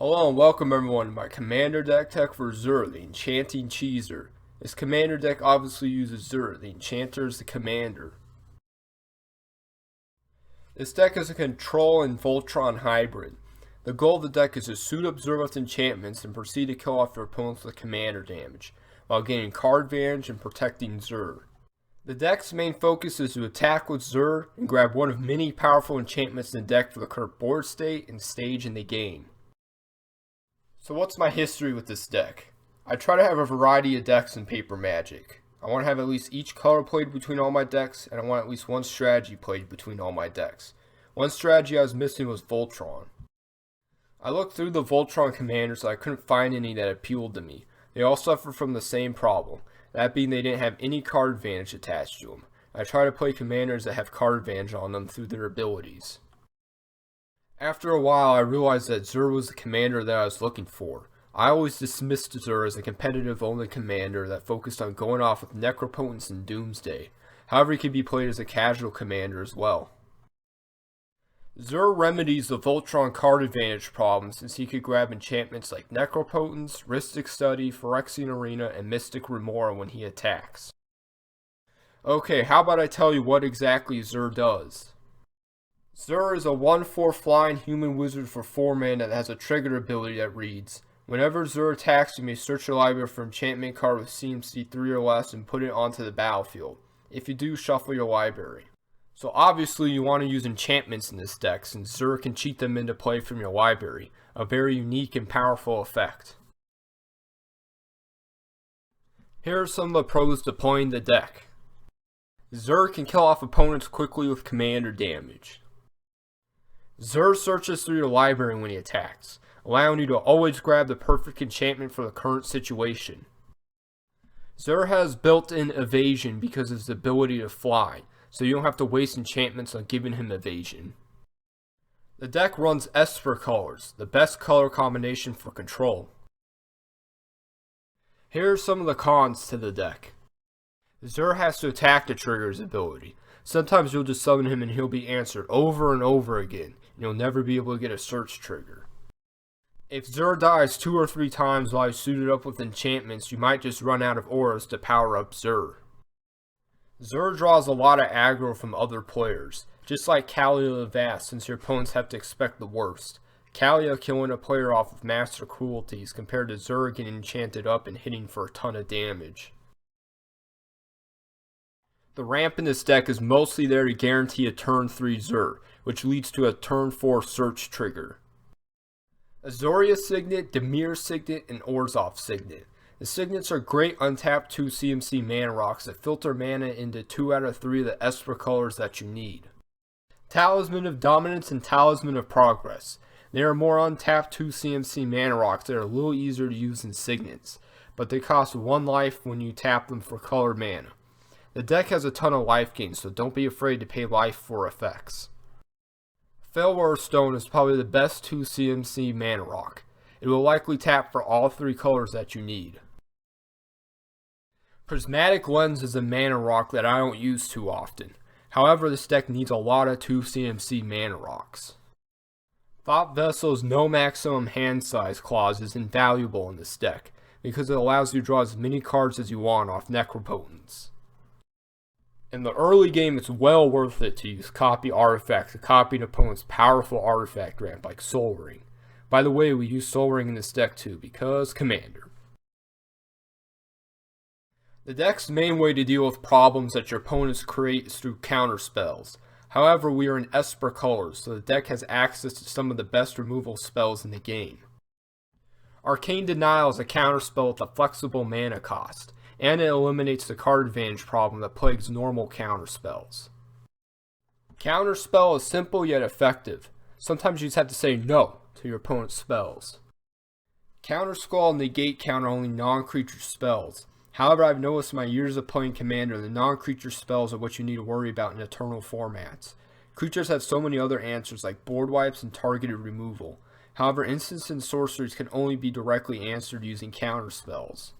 Hello and welcome everyone to my commander deck tech for Zur, the Enchanting Cheeser. This commander deck obviously uses Zur, the Enchanter as the commander. This deck is a control and Voltron hybrid. The goal of the deck is to suit up Zur with enchantments and proceed to kill off your opponents with commander damage, while gaining card advantage and protecting Zur. The deck's main focus is to attack with Zur and grab one of many powerful enchantments in the deck for the current board state and stage in the game. So what's my history with this deck? I try to have a variety of decks in Paper Magic. I want to have at least each color played between all my decks, and I want at least one strategy played between all my decks. One strategy I was missing was Voltron. I looked through the Voltron commanders and I couldn't find any that appealed to me. They all suffered from the same problem, that being they didn't have any card advantage attached to them. I try to play commanders that have card advantage on them through their abilities. After a while, I realized that Zur was the commander that I was looking for. I always dismissed Zur as a competitive-only commander that focused on going off with Necropotence and Doomsday. However, he could be played as a casual commander as well. Zur remedies the Voltron card advantage problem since he could grab enchantments like Necropotence, Rhystic Study, Phyrexian Arena, and Mystic Remora when he attacks. Okay, how about I tell you what exactly Zur does? Zur is a 1/4 flying human wizard for 4 mana that has a trigger ability that reads, whenever Zur attacks, you may search your library for enchantment card with CMC 3 or less and put it onto the battlefield. If you do, shuffle your library. So obviously you want to use enchantments in this deck since Zur can cheat them into play from your library, a very unique and powerful effect. Here are some of the pros to playing the deck. Zur can kill off opponents quickly with commander damage. Zur searches through your library when he attacks, allowing you to always grab the perfect enchantment for the current situation. Zur has built-in evasion because of his ability to fly, so you don't have to waste enchantments on giving him evasion. The deck runs Esper colors, the best color combination for control. Here are some of the cons to the deck. Zur has to attack to trigger his ability. Sometimes you'll just summon him and he'll be answered over and over again, and you'll never be able to get a search trigger. If Zur dies 2 or 3 times while he's suited up with enchantments, you might just run out of auras to power up Zur. Zur draws a lot of aggro from other players, just like Kalia the Vast since your opponents have to expect the worst. Kalia killing a player off with Master Cruelties compared to Zur getting enchanted up and hitting for a ton of damage. The ramp in this deck is mostly there to guarantee a turn 3 Zur, which leads to a turn 4 search trigger. Azoria Signet, Dimir Signet, and Orzhov Signet. The Signets are great untapped 2 CMC mana rocks that filter mana into 2 out of 3 of the Esper colors that you need. Talisman of Dominance and Talisman of Progress. They are more untapped 2 CMC mana rocks that are a little easier to use than Signets, but they cost 1 life when you tap them for colored mana. The deck has a ton of life gain, so don't be afraid to pay life for effects. Felwar Stone is probably the best 2 CMC mana rock. It will likely tap for all 3 colors that you need. Prismatic Lens is a mana rock that I don't use too often. However, this deck needs a lot of 2 CMC mana rocks. Thought Vessel's no maximum hand size clause is invaluable in this deck, because it allows you to draw as many cards as you want off Necropotence. In the early game, it's well worth it to use Copy Artifact to copy an opponent's powerful artifact ramp like Soul Ring. By the way, we use Soul Ring in this deck too, because Commander. The deck's main way to deal with problems that your opponents create is through counter spells. However, we are in Esper colors, so the deck has access to some of the best removal spells in the game. Arcane Denial is a counter spell with a flexible mana cost, and it eliminates the card advantage problem that plagues normal counter spells. Counterspell is simple yet effective. Sometimes you just have to say no to your opponent's spells. Counterscrawl and negate counter only non-creature spells. However, I've noticed in my years of playing Commander, the non-creature spells are what you need to worry about in Eternal formats. Creatures have so many other answers like board wipes and targeted removal. However, instants and sorceries can only be directly answered using counterspells.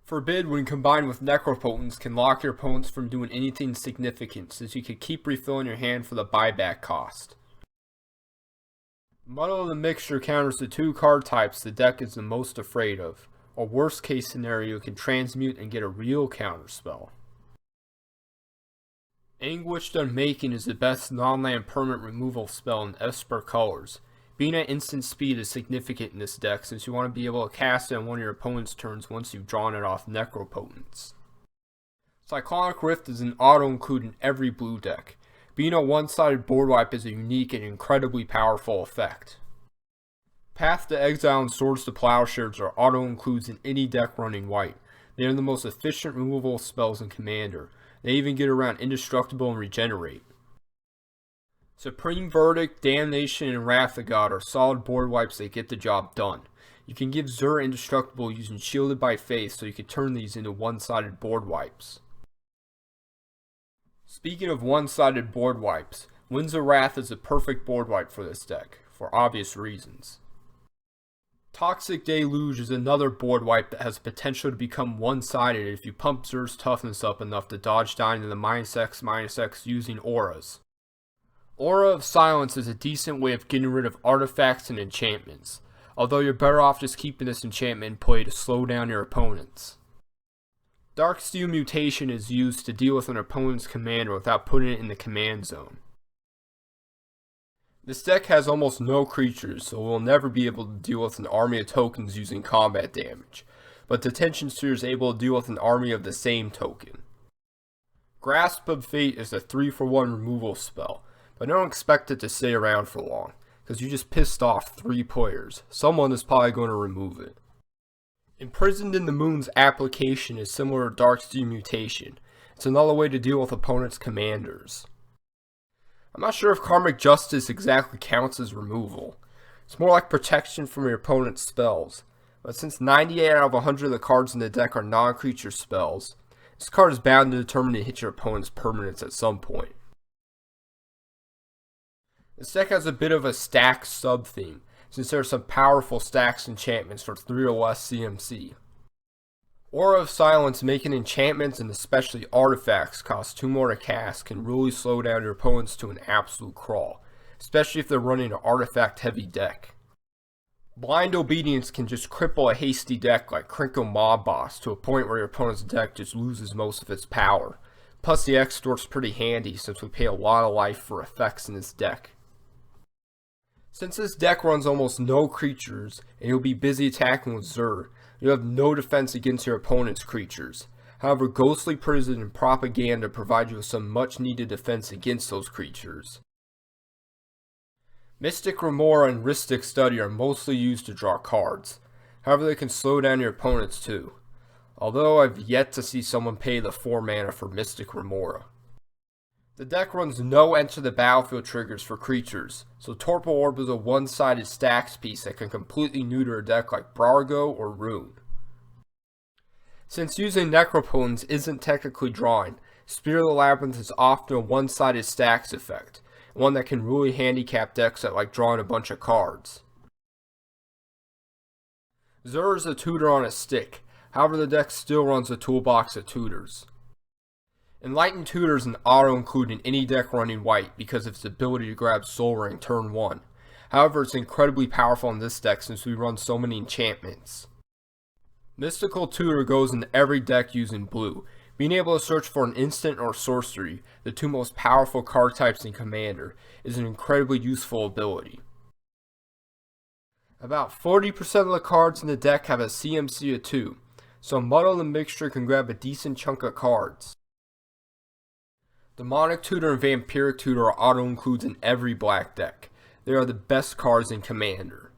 Forbid, when combined with Necropotence, can lock your opponents from doing anything significant, since you can keep refilling your hand for the buyback cost. Muddle of the Mixture counters the two card types the deck is the most afraid of. Or worst case scenario, it can transmute and get a real counterspell. Anguished Unmaking is the best non-land permanent removal spell in Esper colors. Being at instant speed is significant in this deck since you want to be able to cast it on one of your opponent's turns once you've drawn it off Necropotence. Cyclonic Rift is an auto-include in every blue deck. Being a one-sided board wipe is a unique and incredibly powerful effect. Path to Exile and Swords to Plowshares are auto-includes in any deck running white. They are the most efficient removal spells in Commander. They even get around Indestructible and Regenerate. Supreme Verdict, Damnation, and Wrath of God are solid board wipes that get the job done. You can give Zur Indestructible using Shielded by Faith so you can turn these into one-sided board wipes. Speaking of one-sided board wipes, Winds of Wrath is a perfect board wipe for this deck, for obvious reasons. Toxic Deluge is another board wipe that has potential to become one-sided if you pump Zur's toughness up enough to dodge down into the -X using auras. Aura of Silence is a decent way of getting rid of artifacts and enchantments, although you're better off just keeping this enchantment in play to slow down your opponents. Darksteel Mutation is used to deal with an opponent's commander without putting it in the command zone. This deck has almost no creatures, so we'll never be able to deal with an army of tokens using combat damage, but Detention Sphere is able to deal with an army of the same token. Grasp of Fate is a 3-for-1 removal spell, but don't expect it to stay around for long, because you just pissed off 3 players. Someone is probably going to remove it. Imprisoned in the Moon's application is similar to Darksteel Mutation. It's another way to deal with opponents' commanders. I'm not sure if Karmic Justice exactly counts as removal. It's more like protection from your opponent's spells. But since 98 out of 100 of the cards in the deck are non-creature spells, this card is bound to determine to hit your opponent's permanents at some point. This deck has a bit of a stack sub-theme, since there are some powerful stacks enchantments for 3 or less CMC. Aura of Silence making enchantments and especially artifacts cost 2 more to cast can really slow down your opponents to an absolute crawl, especially if they're running an artifact heavy deck. Blind Obedience can just cripple a hasty deck like Crinkle Mob Boss to a point where your opponent's deck just loses most of its power. Plus the Extort's pretty handy since we pay a lot of life for effects in this deck. Since this deck runs almost no creatures, and you'll be busy attacking with Zur, you have no defense against your opponent's creatures. However, Ghostly Prison and Propaganda provide you with some much needed defense against those creatures. Mystic Remora and Rhystic Study are mostly used to draw cards. However, they can slow down your opponents too. Although I've yet to see someone pay the 4 mana for Mystic Remora. The deck runs no enter the battlefield triggers for creatures, so Torpor Orb is a one-sided stacks piece that can completely neuter a deck like Brargo or Rune. Since using Necropotence isn't technically drawing, Spear of the Labyrinth is often a one-sided stacks effect, one that can really handicap decks that like drawing a bunch of cards. Zur is a tutor on a stick, however the deck still runs a toolbox of tutors. Enlightened Tutor is an auto-include in any deck running white because of its ability to grab Soul Ring turn 1. However, it's incredibly powerful in this deck since we run so many enchantments. Mystical Tutor goes in every deck using blue. Being able to search for an instant or sorcery, the 2 most powerful card types in Commander, is an incredibly useful ability. About 40% of the cards in the deck have a CMC of 2, so Muddle the Mixture can grab a decent chunk of cards. Demonic Tutor and Vampiric Tutor are auto-includes in every black deck. They are the best cards in Commander.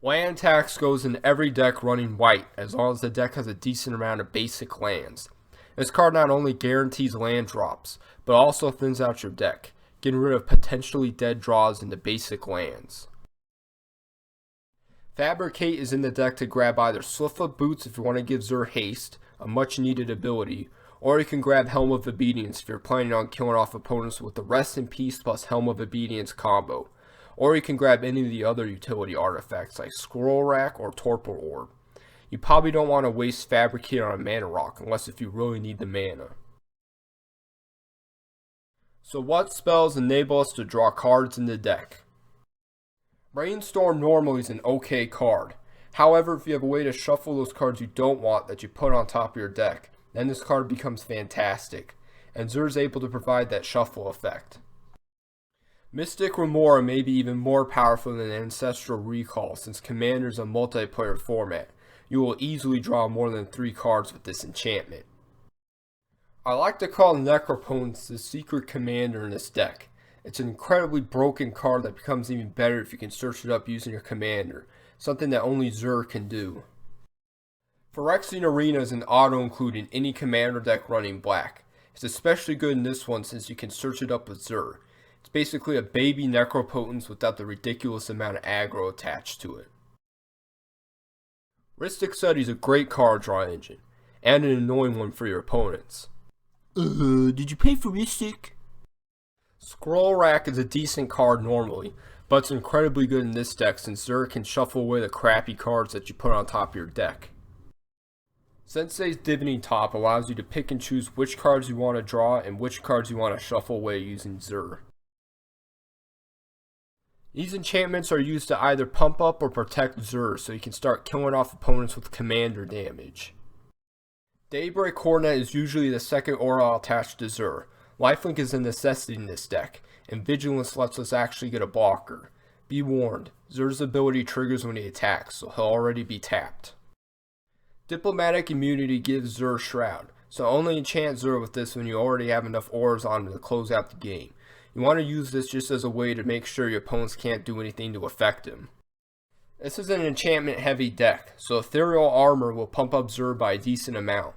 Land Tax goes in every deck running white, as long as the deck has a decent amount of basic lands. This card not only guarantees land drops, but also thins out your deck, getting rid of potentially dead draws into basic lands. Fabricate is in the deck to grab either Swiftfoot Boots if you want to give Zur haste, a much needed ability, or you can grab Helm of Obedience if you're planning on killing off opponents with the Rest in Peace plus Helm of Obedience combo. Or you can grab any of the other utility artifacts like Scroll Rack or Torpor Orb. You probably don't want to waste Fabricate on a mana rock unless if you really need the mana. So what spells enable us to draw cards in the deck? Brainstorm normally is an okay card. However, if you have a way to shuffle those cards you don't want that you put on top of your deck, then this card becomes fantastic, and Zur is able to provide that shuffle effect. Mystic Remora may be even more powerful than Ancestral Recall since Commander is a multiplayer format. You will easily draw more than 3 cards with this enchantment. I like to call Necropotence the secret commander in this deck. It's an incredibly broken card that becomes even better if you can search it up using your commander, something that only Zur can do. Phyrexian Arena is an auto-include in any commander deck running black. It's especially good in this one since you can search it up with Zur. It's basically a baby Necropotence without the ridiculous amount of aggro attached to it. Rhystic Study is a great card draw engine, and an annoying one for your opponents. Did you pay for Rhystic? Scroll Rack is a decent card normally, but it's incredibly good in this deck since Zur can shuffle away the crappy cards that you put on top of your deck. Sensei's Divining Top allows you to pick and choose which cards you want to draw and which cards you want to shuffle away using Zur. These enchantments are used to either pump up or protect Zur so you can start killing off opponents with commander damage. Daybreak Coronet is usually the second aura attached to Zur. Lifelink is a necessity in this deck, and Vigilance lets us actually get a blocker. Be warned, Zur's ability triggers when he attacks, so he'll already be tapped. Diplomatic Immunity gives Zur Shroud, so only enchant Zur with this when you already have enough auras on him to close out the game. You want to use this just as a way to make sure your opponents can't do anything to affect him. This is an enchantment heavy deck, so Ethereal Armor will pump up Zur by a decent amount.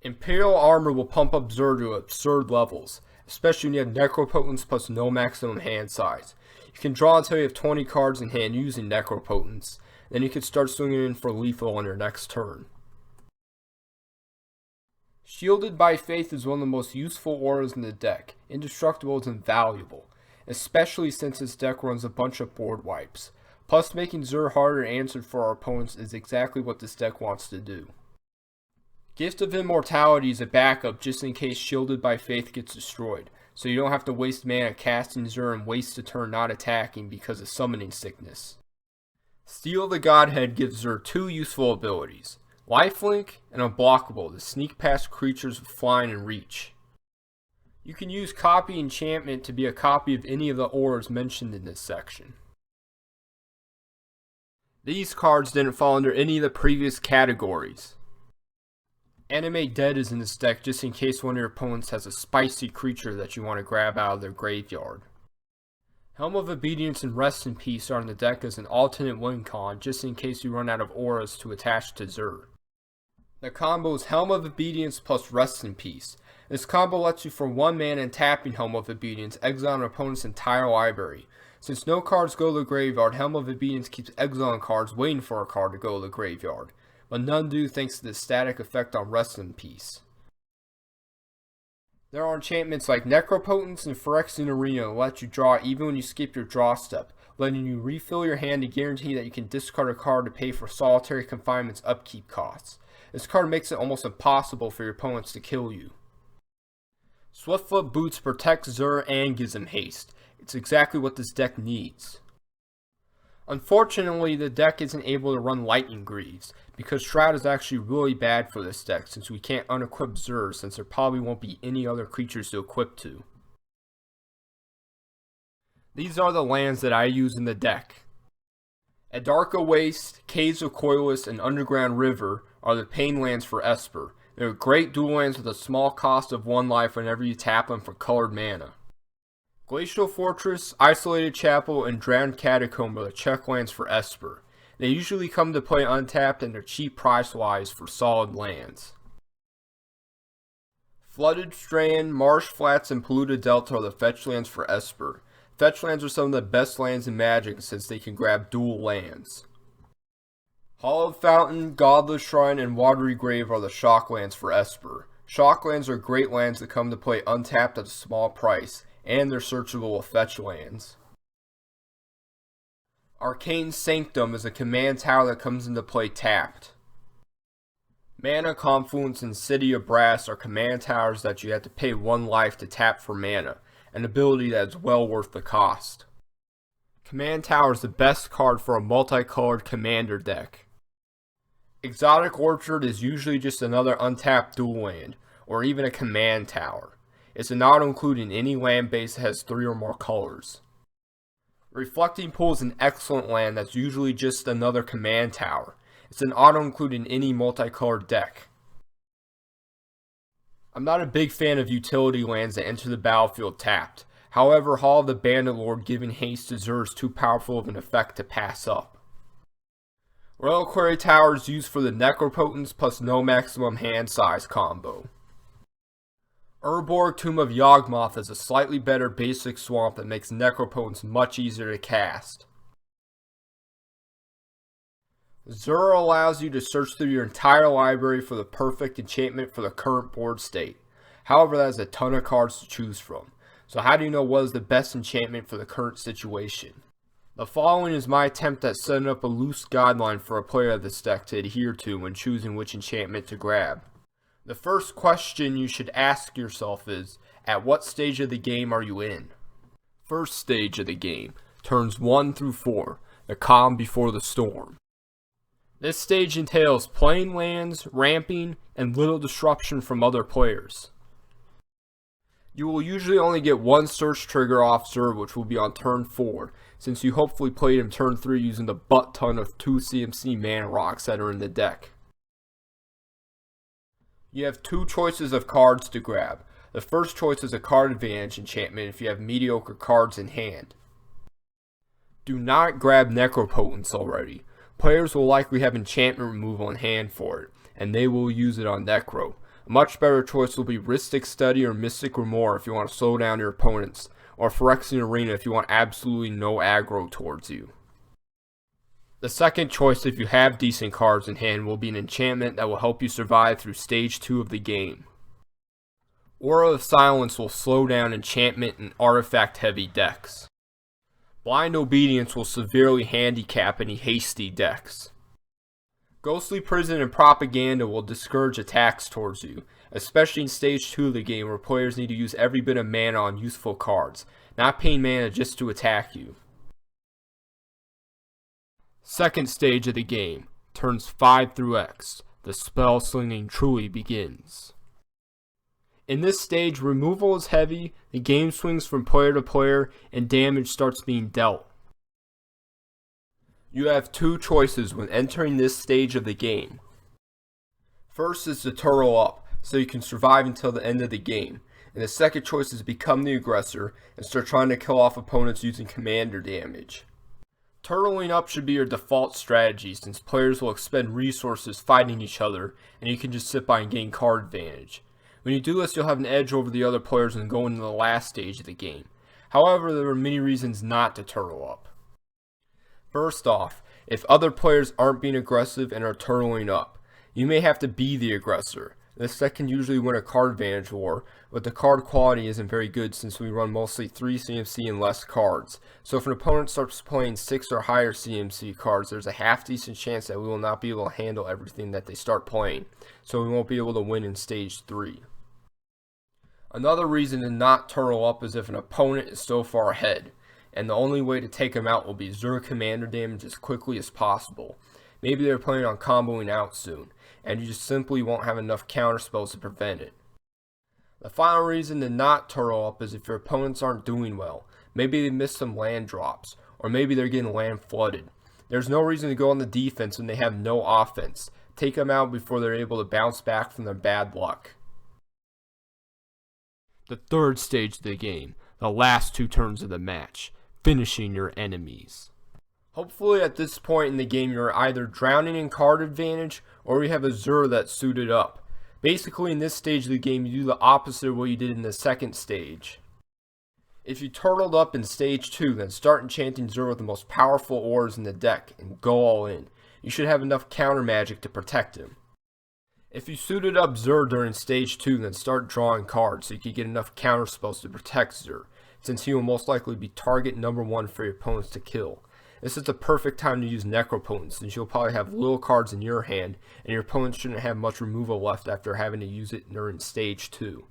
Imperial Armor will pump up Zur to absurd levels, especially when you have Necropotence plus no maximum hand size. You can draw until you have 20 cards in hand using Necropotence, then you can start swinging in for lethal on your next turn. Shielded by Faith is one of the most useful auras in the deck. Indestructible is invaluable, especially since this deck runs a bunch of board wipes. Plus, making Zur harder to answer for our opponents is exactly what this deck wants to do. Gift of Immortality is a backup just in case Shielded by Faith gets destroyed, so you don't have to waste mana casting Zur and waste a turn not attacking because of summoning sickness. Steel the Godhead gives Zur 2 useful abilities, Lifelink and Unblockable to sneak past creatures with flying and reach. You can use Copy Enchantment to be a copy of any of the auras mentioned in this section. These cards didn't fall under any of the previous categories. Animate Dead is in this deck just in case one of your opponents has a spicy creature that you want to grab out of their graveyard. Helm of Obedience and Rest in Peace are in the deck as an alternate win con just in case you run out of auras to attach to Zur. The combo is Helm of Obedience plus Rest in Peace. This combo lets you for 1 mana and tapping Helm of Obedience exile an opponent's entire library. Since no cards go to the graveyard, Helm of Obedience keeps exiling cards waiting for a card to go to the graveyard, but none do thanks to the static effect on Rest in Peace. There are enchantments like Necropotence and Phyrexian Arena that let you draw even when you skip your draw step, letting you refill your hand to guarantee that you can discard a card to pay for Solitary Confinement's upkeep costs. This card makes it almost impossible for your opponents to kill you. Swiftfoot Boots protects Zur and gives him haste. It's exactly what this deck needs. Unfortunately, the deck isn't able to run Lightning Greaves, because Shroud is actually really bad for this deck since we can't unequip Zur since there probably won't be any other creatures to equip to. These are the lands that I use in the deck. Adarka Waste, Caves of Coilus, and Underground River are the pain lands for Esper. They're great dual lands with a small cost of 1 life whenever you tap them for colored mana. Glacial Fortress, Isolated Chapel, and Drowned Catacomb are the check lands for Esper. They usually come to play untapped and they're cheap price-wise for solid lands. Flooded Strand, Marsh Flats, and Polluted Delta are the fetch lands for Esper. Fetch lands are some of the best lands in Magic since they can grab dual lands. Hollowed Fountain, Godless Shrine, and Watery Grave are the shock lands for Esper. Shock lands are great lands that come to play untapped at a small price, and they're searchable with fetch lands. Arcane Sanctum is a command tower that comes into play tapped. Mana Confluence and City of Brass are command towers that you have to pay 1 life to tap for mana, an ability that is well worth the cost. Command Tower is the best card for a multicolored commander deck. Exotic Orchard is usually just another untapped dual land, or even a command tower. It's an auto-include in any land base that has 3 or more colors. Reflecting Pool is an excellent land that's usually just another command tower. It's an auto-include in any multicolored deck. I'm not a big fan of utility lands that enter the battlefield tapped. However, Hall of the Bandit Lord giving haste to Zur is too powerful of an effect to pass up. Reliquary Tower is used for the Necropotence plus no maximum hand size combo. Urborg Tomb of Yawgmoth is a slightly better basic swamp that makes Necropotence much easier to cast. Zur allows you to search through your entire library for the perfect enchantment for the current board state. However, that is a ton of cards to choose from. So how do you know what is the best enchantment for the current situation? The following is my attempt at setting up a loose guideline for a player of this deck to adhere to when choosing which enchantment to grab. The first question you should ask yourself is, at what stage of the game are you in? First stage of the game, turns 1 through 4, the calm before the storm. This stage entails playing lands, ramping, and little disruption from other players. You will usually only get one search trigger off Zur, which will be on turn 4, since you hopefully played him turn 3 using the butt ton of 2 CMC mana rocks that are in the deck. You have 2 choices of cards to grab. The first choice is a card advantage enchantment if you have mediocre cards in hand. Do not grab Necropotence already. Players will likely have enchantment removal in hand for it, and they will use it on Necro. A much better choice will be Rhystic Study or Mystic Remore if you want to slow down your opponents, or Phyrexian Arena if you want absolutely no aggro towards you. The second choice, if you have decent cards in hand, will be an enchantment that will help you survive through stage 2 of the game. Aura of Silence will slow down enchantment and artifact heavy decks. Blind Obedience will severely handicap any hasty decks. Ghostly Prison and Propaganda will discourage attacks towards you, especially in stage 2 of the game where players need to use every bit of mana on useful cards, not paying mana just to attack you. Second stage of the game, turns 5 through X, the spell slinging truly begins. In this stage, removal is heavy, the game swings from player to player, and damage starts being dealt. You have 2 choices when entering this stage of the game. First is to turtle up, so you can survive until the end of the game, and the second choice is to become the aggressor and start trying to kill off opponents using commander damage. Turtling up should be your default strategy since players will expend resources fighting each other and you can just sit by and gain card advantage. When you do this, you'll have an edge over the other players and go into the last stage of the game. However, there are many reasons not to turtle up. First off, if other players aren't being aggressive and are turtling up, you may have to be the aggressor. This deck can usually win a card advantage war, but the card quality isn't very good since we run mostly 3 CMC and less cards. So if an opponent starts playing 6 or higher CMC cards, there's a half decent chance that we will not be able to handle everything that they start playing, so we won't be able to win in stage 3. Another reason to not turtle up is if an opponent is so far ahead, and the only way to take them out will be Zur commander damage as quickly as possible. Maybe they're planning on comboing out soon, and you just simply won't have enough counter spells to prevent it. The final reason to not turtle up is if your opponents aren't doing well. Maybe they missed some land drops, or maybe they're getting land flooded. There's no reason to go on the defense when they have no offense. Take them out before they're able to bounce back from their bad luck. The third stage of the game, the last 2 turns of the match, finishing your enemies. Hopefully at this point in the game you're either drowning in card advantage or you have a Zur that's suited up. Basically in this stage of the game you do the opposite of what you did in the second stage. If you turtled up in stage 2, then start enchanting Zur with the most powerful auras in the deck and go all in. You should have enough counter magic to protect him. If you suited up Zur during stage 2, then start drawing cards so you can get enough counter spells to protect Zur, since he will most likely be target number 1 for your opponents to kill. This is the perfect time to use Necropotence since you'll probably have little cards in your hand and your opponent shouldn't have much removal left after having to use it during stage 2.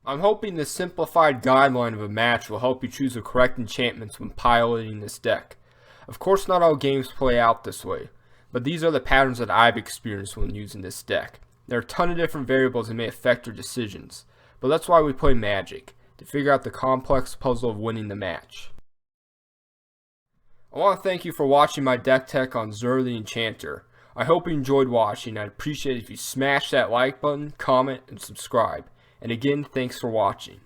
I'm hoping this simplified guideline of a match will help you choose the correct enchantments when piloting this deck. Of course, not all games play out this way, but these are the patterns that I've experienced when using this deck. There are a ton of different variables that may affect your decisions, but that's why we play Magic, to figure out the complex puzzle of winning the match. I want to thank you for watching my deck tech on Zur the Enchanter. I hope you enjoyed watching. I'd appreciate it if you smash that like button, comment, and subscribe. And again, thanks for watching.